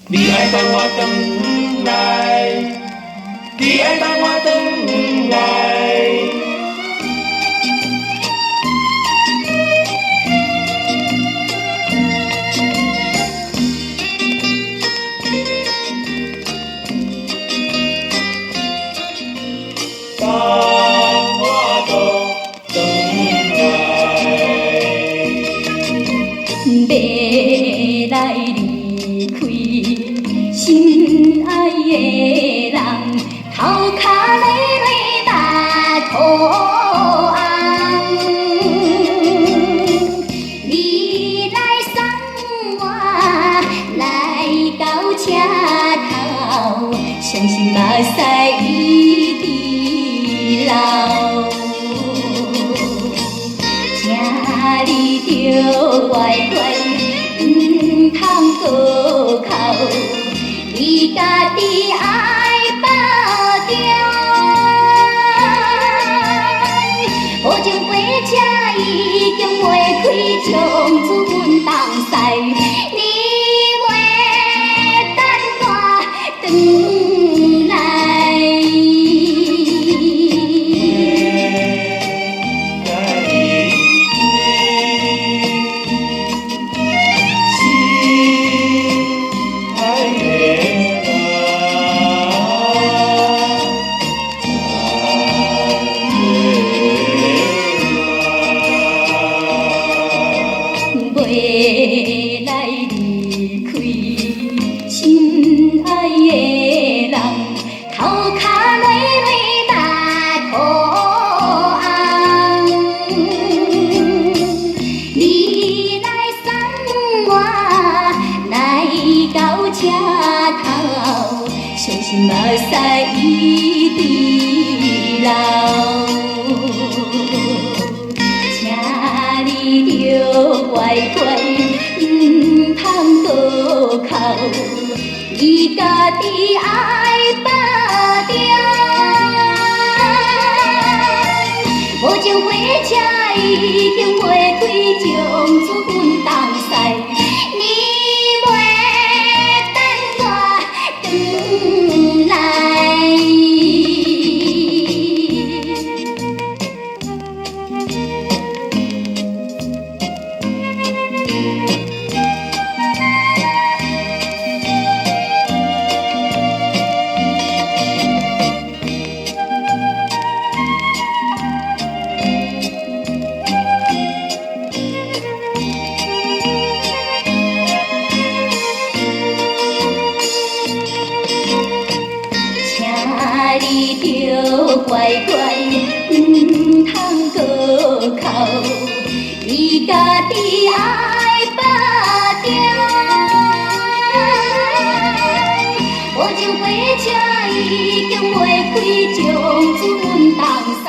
你爱等我等来，你爱等我等来。当我等来，要来离开心爱的人，头壳累累把土红。你来送我来到车头，伤心目屎一直流。请你着乖乖，唔通搁哭，你家己爱保重。保证火车已经袂开，从此阮同驶，你袂等我转来。要来离开心爱的人，头壳累累把土红。你来送我来到车头，伤心目屎一直流。请你着乖乖，唔通搁哭，你家己爱保重。保证火车已经袂开，从此阮同驶，你袂等我转来。你着乖乖，唔通搁哭，你家己爱保重。保证火车已经袂开，从此阮同驶。